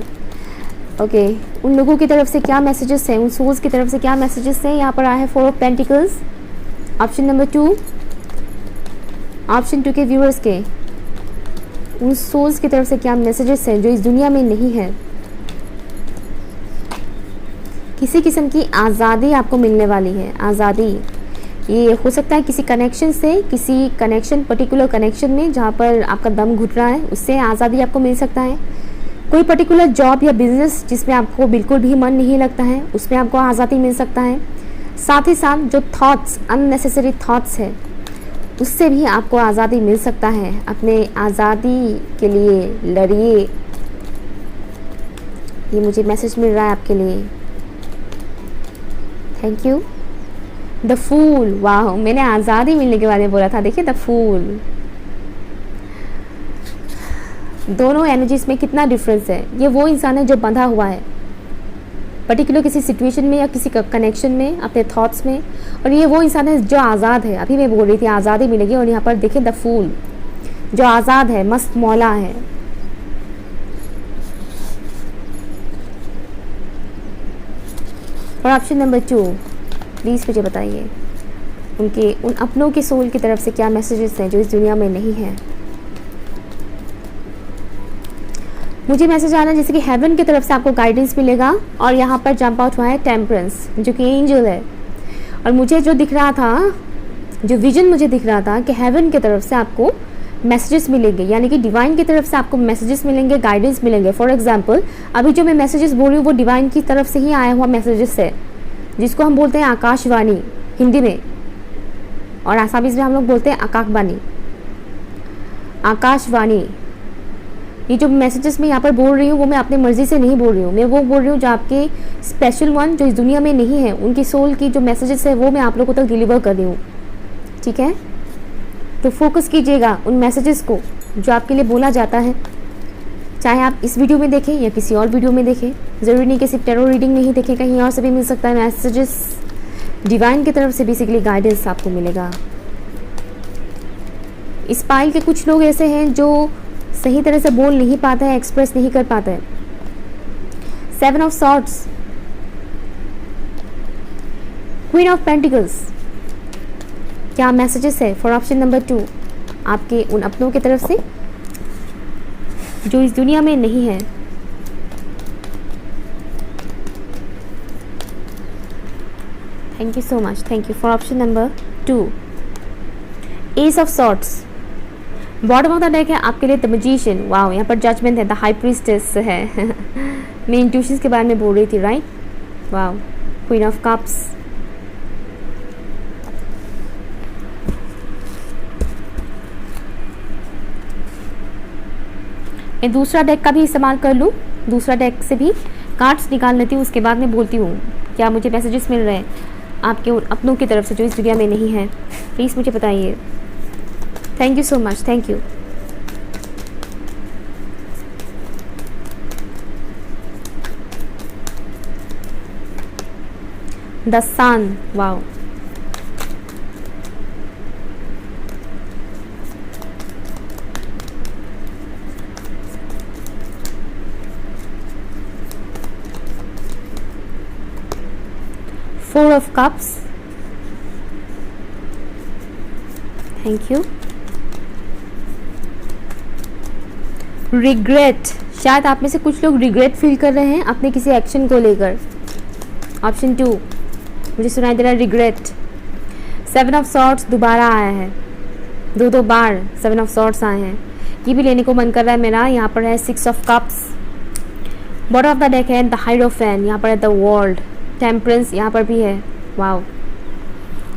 ओके, उन लोगों की तरफ से क्या मैसेजेस हैं, उन सोल्स की तरफ से क्या मैसेजेस हैं। यहाँ पर आया है 4 of pentacles, option number 2। Option 2 के व्यूअर्स के उन सोल्स की तरफ से क्या मैसेजेस हैं जो इस दुनिया में नहीं है। किसी किस्म की आज़ादी आपको मिलने वाली है, आज़ादी। ये हो सकता है किसी कनेक्शन से, किसी कनेक्शन, पर्टिकुलर कनेक्शन में जहाँ पर आपका दम घुट रहा है, उससे आज़ादी आपको मिल सकता है। कोई पर्टिकुलर जॉब या बिजनेस जिसमें आपको बिल्कुल भी मन नहीं लगता है, उसमें आपको आज़ादी मिल सकता है। साथ ही साथ जो थॉट्स, अननेसेसरी थॉट्स है, उससे भी आपको आज़ादी मिल सकता है। अपने आज़ादी के लिए लड़िए, ये मुझे मैसेज मिल रहा है आपके लिए। Thank you. द फूल, वाह, मैंने आज़ादी मिलने के बारे में बोला था, देखिए द फूल। दोनों एनर्जीज में कितना डिफरेंस है। ये वो इंसान है जो बंधा हुआ है पर्टिकुलर किसी सिचुएशन में या किसी कनेक्शन में, अपने थॉट्स में, और ये वो इंसान है जो आज़ाद है। अभी मैं बोल रही थी आज़ादी मिलेगी, और यहाँ पर देखिए द फूल, जो आज़ाद है, मस्त मौला है। और ऑप्शन नंबर 2, प्लीज़ मुझे बताइए उनके उन अपनों के सोल की तरफ से क्या मैसेजेस हैं जो इस दुनिया में नहीं है। मुझे मैसेज आ रहा है जैसे कि हेवन की तरफ से आपको गाइडेंस मिलेगा, और यहाँ पर जंप आउट हुआ है टेम्परेंस, जो कि एंजल है। और मुझे जो दिख रहा था, जो विजन मुझे दिख रहा था कि हेवन की तरफ से आपको मैसेजेस मिलेंगे, यानी कि डिवाइन की तरफ से आपको मैसेजेस मिलेंगे, गाइडेंस मिलेंगे। फॉर एग्जांपल अभी जो मैं मैसेजेस बोल रही हूँ वो डिवाइन की तरफ से ही आया हुआ मैसेजेस है, जिसको हम बोलते हैं आकाशवाणी हिंदी में। और आसामीज में हम लोग बोलते हैं आकाशवाणी, आकाशवाणी। ये जो मैसेजेस मैं यहाँ पर बोल रही हूँ वो मैं अपनी मर्ज़ी से नहीं बोल रही हूँ, मैं वो बोल रही हूँ जो आपके स्पेशल वन जो इस दुनिया में नहीं है, उनकी सोल की जो मैसेजेस है वो मैं आप लोगों तक डिलीवर कर रही हूँ, ठीक है। तो फोकस कीजिएगा उन मैसेजेस को जो आपके लिए बोला जाता है, चाहे आप इस वीडियो में देखें या किसी और वीडियो में देखें। ज़रूरी नहीं कि सिर्फ टैरो रीडिंग में ही देखें, कहीं और से भी मिल सकता है मैसेजेस। डिवाइन की तरफ से बेसिकली गाइडेंस आपको मिलेगा। इस पाइल के कुछ लोग ऐसे हैं जो सही तरह से बोल नहीं पाते हैं, एक्सप्रेस नहीं कर पाते हैं। 7 of swords, queen of pentacles, क्या मैसेजेस है फॉर ऑप्शन नंबर 2 आपके उन अपनों की तरफ से जो इस दुनिया में नहीं है। Thank you so much, thank you for option number 2। S of swords, bottom of the deck है आपके लिए द मैजिशियन। वाओ, यहाँ पर जजमेंट है, द हाई प्रीस्टेस है मैं इंट्यूशंस के बारे में बोल रही थी, right. Wow, queen of cups, मैं दूसरा डेक का भी इस्तेमाल कर लूँ, दूसरा डेक से भी कार्ड्स निकाल लेती हूँ, उसके बाद मैं बोलती हूँ क्या मुझे मैसेजेस मिल रहे हैं आपके उन अपनों की तरफ से जो इस दुनिया में नहीं है। प्लीज़ मुझे बताइए। Thank you so much, thank you. The sun, wow, four of cups, thank you. Regret, शायद आप में से कुछ लोग रिग्रेट फील कर रहे हैं अपने किसी एक्शन को लेकर। ऑप्शन 2 मुझे सुनाई दे रहा है रिग्रेट। 7 ऑफ सॉर्ड्स दोबारा आया है, दो बार 7 ऑफ सॉर्ड्स आए हैं, ये भी लेने को मन कर रहा है मेरा। यहाँ पर है 6 of cups, bottom of the deck है द हाइरोफेंट, यहाँ पर है द वर्ल्ड, टेम्परेंस यहाँ पर भी है। Wow,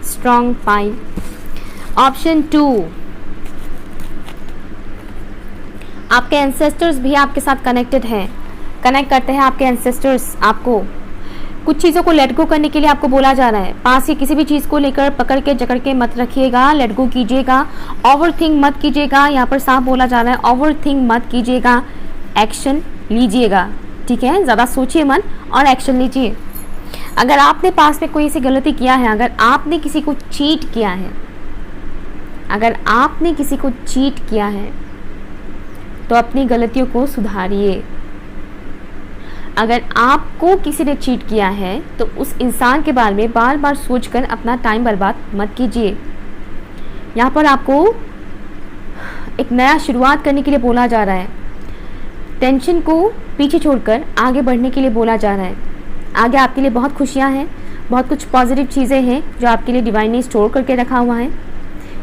strong fine. ऑप्शन 2, आपके एंसेस्टर्स भी आपके साथ कनेक्टेड हैं, कनेक्ट करते हैं आपके एंसेस्टर्स आपको। कुछ चीज़ों को लेट गो करने के लिए आपको बोला जा रहा है। पास की किसी भी चीज़ को लेकर पकड़ के जकड़ के मत रखिएगा, लेट गो कीजिएगा, ओवर थिंक मत कीजिएगा। यहाँ पर साफ बोला जा रहा है ओवर थिंक मत कीजिएगा, एक्शन लीजिएगा, ठीक है। ज़्यादा सोचिए मत और एक्शन लीजिए। अगर आपने पास में कोई ऐसी गलती किया है, अगर आपने किसी को चीट किया है, अगर आपने किसी को चीट किया है तो अपनी गलतियों को सुधारिए। अगर आपको किसी ने चीट किया है तो उस इंसान के बारे में बार बार सोचकर अपना टाइम बर्बाद मत कीजिए। यहाँ पर आपको एक नया शुरुआत करने के लिए बोला जा रहा है। टेंशन को पीछे छोड़कर आगे बढ़ने के लिए बोला जा रहा है। आगे आपके लिए बहुत खुशियाँ हैं, बहुत कुछ पॉजिटिव चीज़ें हैं जो आपके लिए डिवाइन ने स्टोर करके रखा हुआ है।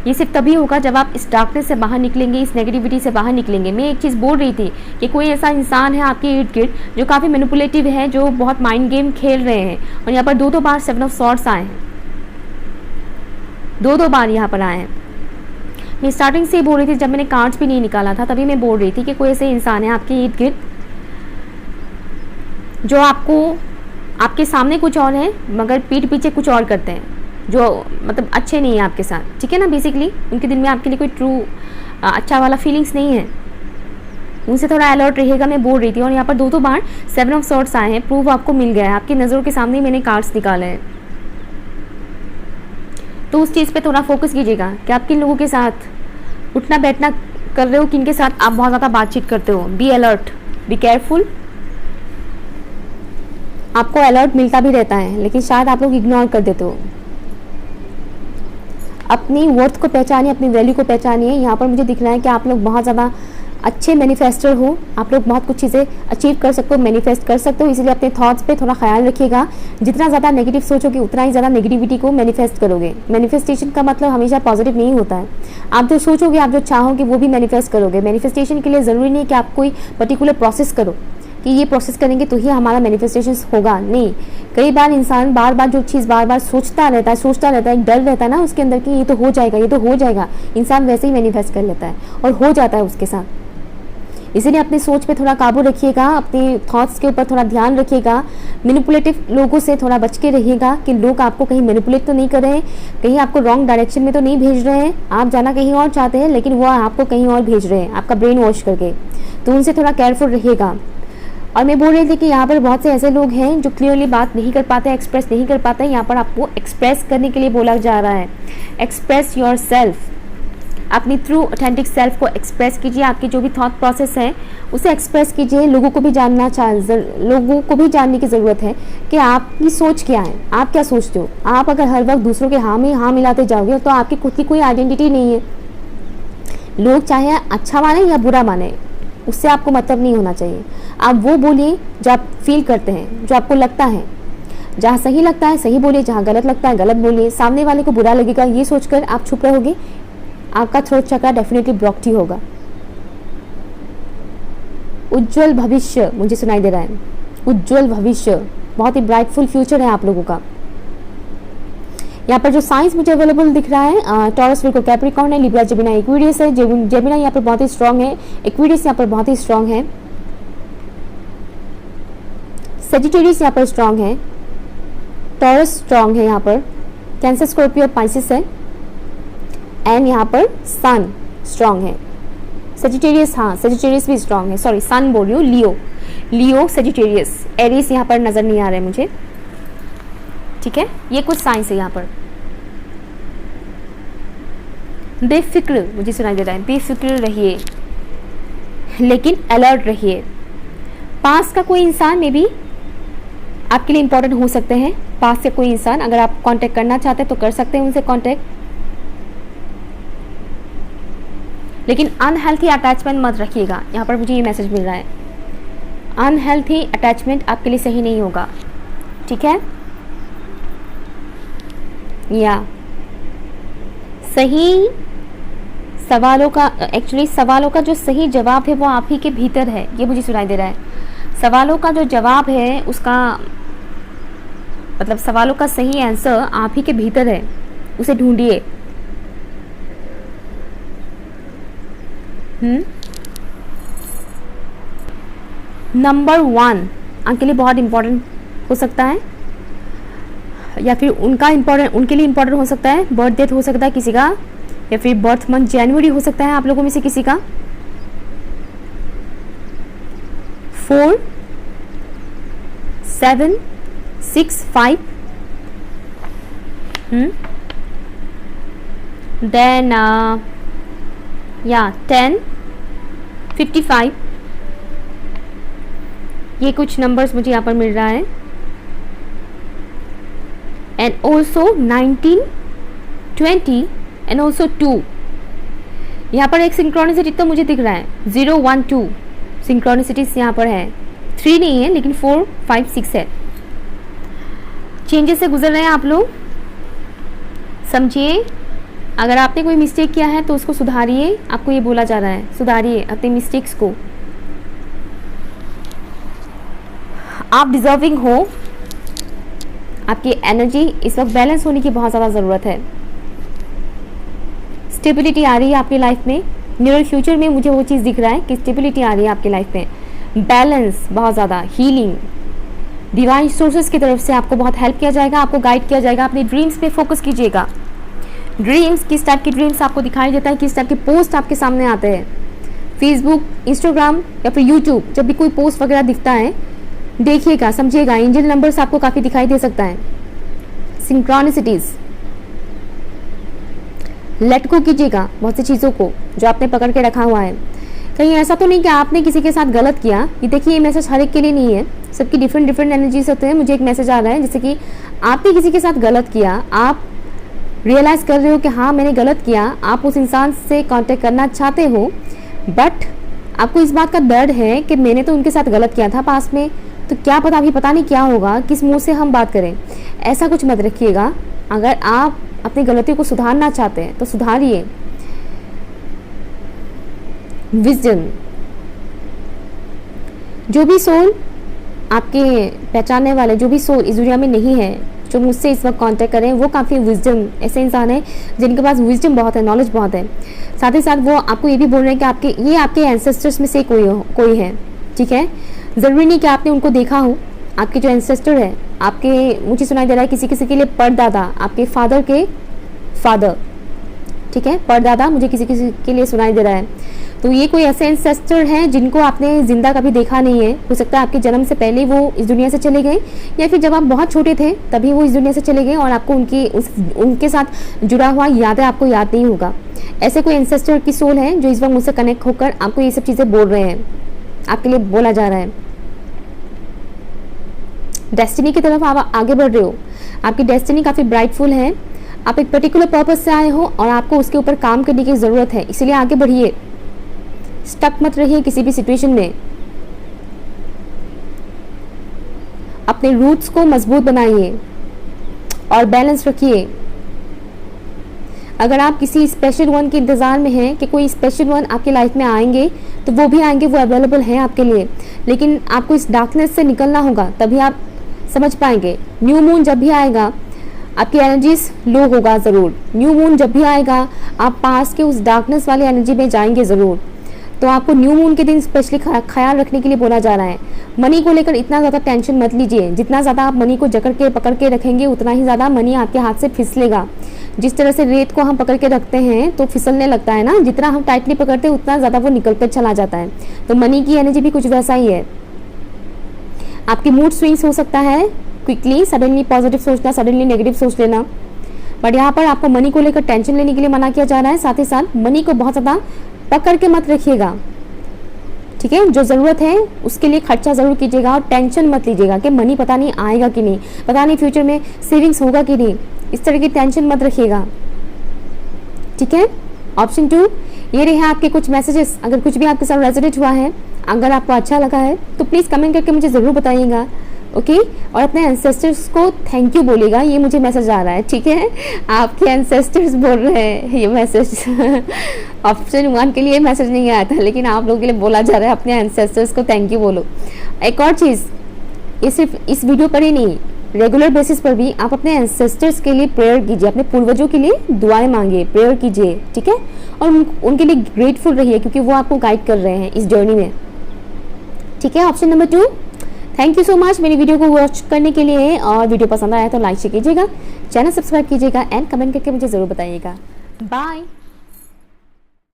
ये सिर्फ तभी होगा जब आप इस डार्कनेस से बाहर निकलेंगे, इस नेगेटिविटी से बाहर निकलेंगे। मैं एक चीज़ बोल रही थी कि कोई ऐसा इंसान है आपके इर्द गिर्द जो काफ़ी मैनिपुलेटिव है, जो बहुत माइंड गेम खेल रहे हैं। और यहाँ पर दो बार 7 ऑफ सॉर्ड्स आए हैं, दो बार यहाँ पर आए हैं। मैं स्टार्टिंग से ही बोल रही थी, जब मैंने कार्ड्स भी नहीं निकाला था तभी मैं बोल रही थी कि कोई ऐसे इंसान है आपके इर्द गिर्द जो आपके सामने कुछ और है मगर पीठ पीछे कुछ और करते हैं, जो मतलब अच्छे नहीं है आपके साथ, ठीक है ना। बेसिकली उनके दिल में आपके लिए कोई ट्रू अच्छा वाला फीलिंग्स नहीं है, उनसे थोड़ा अलर्ट रहिएगा, मैं बोल रही थी। और यहाँ पर दो बार 7 ऑफ सॉर्ड्स आए हैं, प्रूफ आपको मिल गया है, आपकी नज़रों के सामने मैंने कार्ड्स निकाले हैं। तो उस चीज़ पे थोड़ा फोकस कीजिएगा कि आप किन लोगों के साथ उठना बैठना कर रहे हो, किन के साथ आप बहुत ज़्यादा बातचीत करते हो। Be alert, be careful. आपको अलर्ट मिलता भी रहता है लेकिन शायद आप लोग इग्नोर कर देते हो। अपनी वर्थ को पहचानिए, अपनी वैल्यू को पहचानिए। यहाँ पर मुझे दिख रहा है कि आप लोग बहुत ज़्यादा अच्छे मैनिफेस्टर हो, आप लोग बहुत कुछ चीज़ें अचीव कर सकते हो, मैनिफेस्ट कर सकते हो। इसलिए अपने थॉट्स पे थोड़ा ख्याल रखिएगा। जितना ज़्यादा नेगेटिव सोचोगे उतना ही ज़्यादा नेगेटिविटी को मैनिफेस्ट करोगे। मैनिफेस्टेशन का मतलब हमेशा पॉजिटिव नहीं होता है। आप जो सोचोगे, आप जो चाहोगे वो भी मैनिफेस्ट करोगे। मैनिफेस्टेशन के लिए ज़रूरी नहीं कि आप कोई पर्टिकुलर प्रोसेस करो, कि ये प्रोसेस करेंगे तो ही हमारा मैनिफेस्टेशन होगा, नहीं। कई बार इंसान बार बार जो चीज़ बार बार सोचता रहता है, एक डर रहता है ना उसके अंदर कि ये तो हो जाएगा, इंसान वैसे ही मैनिफेस्ट कर लेता है और हो जाता है उसके साथ। इसीलिए अपनी सोच पे थोड़ा काबू रखिएगा, अपने थॉट्स के ऊपर थोड़ा ध्यान रखिएगा, मैनिपुलेटिव लोगों से थोड़ा बच के रहिएगा कि लोग आपको कहीं मैनिपुलेट तो नहीं कर रहे हैं, कहीं आपको रॉन्ग डायरेक्शन में तो नहीं भेज रहे हैं, आप जाना कहीं और चाहते हैं लेकिन वो आपको कहीं और भेज रहे हैं आपका ब्रेन वॉश करके, तो उनसे थोड़ा केयरफुल रहिएगा। और मैं बोल रही थी कि यहाँ पर बहुत से ऐसे लोग हैं जो क्लियरली बात नहीं कर पाते, एक्सप्रेस नहीं कर पाते। यहाँ पर आपको एक्सप्रेस करने के लिए बोला जा रहा है, एक्सप्रेस योर सेल्फ, अपनी ट्रू ऑथेंटिक सेल्फ को एक्सप्रेस कीजिए। आपकी जो भी थॉट प्रोसेस है उसे एक्सप्रेस कीजिए। लोगों को भी जानने की ज़रूरत है कि आपकी सोच क्या है, आप क्या सोचते हो। आप अगर हर वक्त दूसरों के हाँ में हाँ मिलाते जाओगे तो आपकी खुद की कोई आइडेंटिटी नहीं है। लोग चाहे अच्छा माने या बुरा माने, उससे आपको मतलब नहीं होना चाहिए। आप वो बोलिए जो आप फील करते हैं, जो आपको लगता है। जहाँ सही लगता है सही बोलिए, जहाँ गलत लगता है गलत बोलिए। सामने वाले को बुरा लगेगा ये सोचकर आप चुप रहोगे, आपका थ्रोट चक्र डेफिनेटली ब्लॉक्ड ही होगा। उज्जवल भविष्य मुझे सुनाई दे रहा है, उज्जवल भविष्य, बहुत ही ब्राइटफुल फ्यूचर है आप लोगों का। यहाँ पर जो साइंस मुझे अवेलेबल दिख रहा है, टॉरस, विर्गो, कैप्रिकॉर्न है, लिब्रा, जेमिनी, एक्वेरियस है। जेमिनी यहाँ पर बहुत ही स्ट्रांग है, एक्वेरियस यहाँ पर बहुत ही स्ट्रांग है, सेजिटेरियस यहाँ पर स्ट्रांग है, टॉरस स्ट्रांग है यहाँ पर, कैंसर, स्कॉर्पियो, पाइसेस है, एंड यहाँ पर सन स्ट्रांग है। सेजिटेरियस, हाँ सेजिटेरियस भी स्ट्रांग है, सॉरी सन बोल रही हूँ, लियो सेजिटेरियस। एरिस यहाँ पर नजर नहीं आ रहा है मुझे, ठीक है। ये कुछ साइंस है यहाँ पर। बेफिक्र मुझे सुनाई दे रहा है, बेफिक्र रहिए लेकिन अलर्ट रहिए। पास का कोई इंसान में भी आपके लिए इंपॉर्टेंट हो सकते हैं। पास से कोई इंसान, अगर आप कांटेक्ट करना चाहते हैं तो कर सकते हैं उनसे कांटेक्ट, लेकिन अनहेल्थी अटैचमेंट मत रखिएगा। यहाँ पर मुझे ये मैसेज मिल रहा है, अनहेल्थी अटैचमेंट आपके लिए सही नहीं होगा, ठीक है। या सही सवालों का, एक्चुअली सवालों का जो सही जवाब है वो आप ही के भीतर है, ये मुझे सुनाई दे रहा है। सवालों का जो जवाब है उसका मतलब सवालों का सही आंसर आप ही के भीतर है, उसे ढूंढिए। नंबर 1 आपके लिए बहुत इंपॉर्टेंट हो सकता है, या फिर उनके लिए इंपॉर्टेंट हो सकता है। बर्थ डेट हो सकता है किसी का, या फिर बर्थ मंथ जनवरी हो सकता है आप लोगों में से किसी का। 4 7 6 5 देन 10 55, ये कुछ नंबर्स मुझे यहाँ पर मिल रहा है। And also 19 20 and also 2। यहाँ पर एक सिंक्रोनिसिटी तो मुझे दिख रहा है, 0 1 2 सिंक्रोनिसिटीज यहाँ पर है। 3 नहीं है लेकिन 4 5 6 है। चेंजेस से गुजर रहे हैं आप लोग, समझिए। अगर आपने कोई मिस्टेक किया है तो उसको सुधारिए, आपको ये बोला जा रहा है, सुधारिए अपने मिस्टेक्स को। आप डिजर्विंग हो, आपकी एनर्जी इस वक्त बैलेंस होने की बहुत ज़्यादा ज़रूरत है। स्टेबिलिटी आ रही है आपकी लाइफ में, नियर फ्यूचर में मुझे वो चीज़ दिख रहा है कि स्टेबिलिटी आ रही है आपकी लाइफ में, बैलेंस बहुत ज़्यादा, हीलिंग, डिवाइन सोर्सेज की तरफ से आपको बहुत हेल्प किया जाएगा, आपको गाइड किया जाएगा। अपने ड्रीम्स पे फोकस कीजिएगा। ड्रीम्स, किस टाइप की ड्रीम्स आपको दिखाई देता है, किस टाइप के पोस्ट आपके सामने आते हैं, फेसबुक, इंस्टाग्राम या फिर यूट्यूब, जब भी कोई पोस्ट वगैरह दिखता है देखिएगा, समझिएगा। एंजल नंबर्स आपको काफ़ी दिखाई दे सकता है। सिंक्रोनिसिटीज, लेट गो कीजिएगा बहुत सी चीज़ों को जो आपने पकड़ के रखा हुआ है। कहीं ऐसा तो नहीं कि आपने किसी के साथ गलत किया। ये देखिए, ये मैसेज हर एक के लिए नहीं है, सबकी डिफरेंट एनर्जीज होते हैं। मुझे एक मैसेज आ रहा है जैसे कि आपने किसी के साथ गलत किया, आप रियलाइज़ कर रहे हो कि हाँ मैंने गलत किया, आप उस इंसान से कांटेक्ट करना चाहते हो, बट आपको इस बात का डर है कि मैंने तो उनके साथ गलत किया था पास में, तो क्या पता, अभी पता नहीं क्या होगा, किस मुंह से हम बात करें। ऐसा कुछ मत रखिएगा। अगर आप अपनी गलतियों को सुधारना चाहते हैं तो सुधारिए। विजडम, जो भी सोल आपके पहचानने वाले, जो भी सोल इस दुनिया में नहीं है जो मुझसे इस वक्त कांटेक्ट करें, वो काफ़ी विजडम ऐसे इंसान है जिनके पास विजडम बहुत है, नॉलेज बहुत है। साथ ही साथ वो आपको ये भी बोल रहे हैं कि ये आपके एंसेस्टर्स में से कोई है, ठीक है। ज़रूरी नहीं कि आपने उनको देखा हो। आपके जो एंसेस्टर है, आपके, मुझे सुनाई दे रहा है किसी किसी के लिए परदादा, आपके फादर के फादर, ठीक है, परदादा मुझे किसी किसी के लिए सुनाई दे रहा है। तो ये कोई ऐसे एंसेस्टर हैं जिनको आपने जिंदा कभी देखा नहीं है। हो सकता है आपके जन्म से पहले वो इस दुनिया से चले गए, या फिर जब आप बहुत छोटे थे तभी वो इस दुनिया से चले गए और आपको उनके साथ जुड़ा हुआ यादें आपको याद नहीं होगा। ऐसे कोई एंसेस्टर की सोल है जो इस वक्त मुझसे कनेक्ट होकर आपको ये सब चीज़ें बोल रहे हैं, आपके लिए बोला जा रहा है। डेस्टिनी की तरफ आप आगे बढ़ रहे हो। आपकी डेस्टिनी काफ़ी ब्राइटफुल है। आप एक पर्टिकुलर पर्पज से आए हो और आपको उसके ऊपर काम करने की ज़रूरत है, इसलिए आगे बढ़िए। स्टक मत रहिए किसी भी सिचुएशन में। अपने रूट्स को मजबूत बनाइए और बैलेंस रखिए। अगर आप किसी स्पेशल वन के इंतज़ार में हैं कि कोई स्पेशल वन आपकी लाइफ में आएंगे, तो वो भी आएंगे, वो अवेलेबल हैं आपके लिए। लेकिन आपको इस डार्कनेस से निकलना होगा, तभी आप समझ पाएंगे। न्यू मून जब भी आएगा आपकी एनर्जीज लो होगा ज़रूर। न्यू मून जब भी आएगा आप पास के उस डार्कनेस वाली एनर्जी में जाएंगे ज़रूर। तो आपको न्यू मून के दिन स्पेशली ख्याल रखने के लिए बोला जा रहा है। मनी को लेकर इतना ज़्यादा टेंशन मत लीजिए। जितना ज़्यादा आप मनी को जकड़ के पकड़ के रखेंगे, उतना ही ज़्यादा मनी आपके हाथ से फिसलेगा। जिस तरह से रेत को हम पकड़ के रखते हैं तो फिसलने लगता है ना, जितना हम टाइटली पकड़ते हैं उतना ज़्यादा वो निकल कर चला जाता है। तो मनी की एनर्जी भी कुछ वैसा ही है। आपकी मूड स्विंग्स हो सकता है क्विकली, सडनली पॉजिटिव सोचना, सडनली नेगेटिव सोच लेना। बट यहाँ पर आपको मनी को लेकर टेंशन लेने के लिए मना किया जा रहा है। साथ ही साथ मनी को बहुत ज़्यादा पकड़ के मत रखिएगा, ठीक है। जो ज़रूरत है उसके लिए खर्चा ज़रूर कीजिएगा और टेंशन मत लीजिएगा कि मनी पता नहीं आएगा कि नहीं, पता नहीं फ्यूचर में सेविंग्स होगा कि नहीं। इस तरह की टेंशन मत रखिएगा, ठीक है। ऑप्शन 2 ये रहे आपके कुछ मैसेजेस। अगर कुछ भी आपके साथ रेजोनेट हुआ है, अगर आपको अच्छा लगा है तो प्लीज़ कमेंट करके मुझे ज़रूर बताइएगा, ओके। और अपने एंसेस्टर्स को थैंक यू बोलिएगा। ये मुझे मैसेज आ रहा है, ठीक है। आपके एंसेस्टर्स बोल रहे हैं ये मैसेज। ऑप्शन 1 के लिए मैसेज नहीं आया था, लेकिन आप लोगों के लिए बोला जा रहा है अपने एंसेस्टर्स को थैंक यू बोलो। एक और चीज़, ये सिर्फ इस वीडियो पर ही नहीं, रेगुलर बेसिस पर भी आप अपने एंसेस्टर्स के लिए प्रेयर कीजिए, अपने पूर्वजों के लिए दुआएं मांगिए, प्रेयर कीजिए, ठीक है। और उनके लिए ग्रेटफुल रहिए क्योंकि वो आपको गाइड कर रहे हैं इस जर्नी में, ठीक है। Option number 2। Thank you so much मेरी वीडियो को वॉच करने के लिए। और वीडियो पसंद आया तो लाइक कीजिएगा, चैनल सब्सक्राइब कीजिएगा एंड कमेंट करके मुझे ज़रूर बताइएगा। बाय।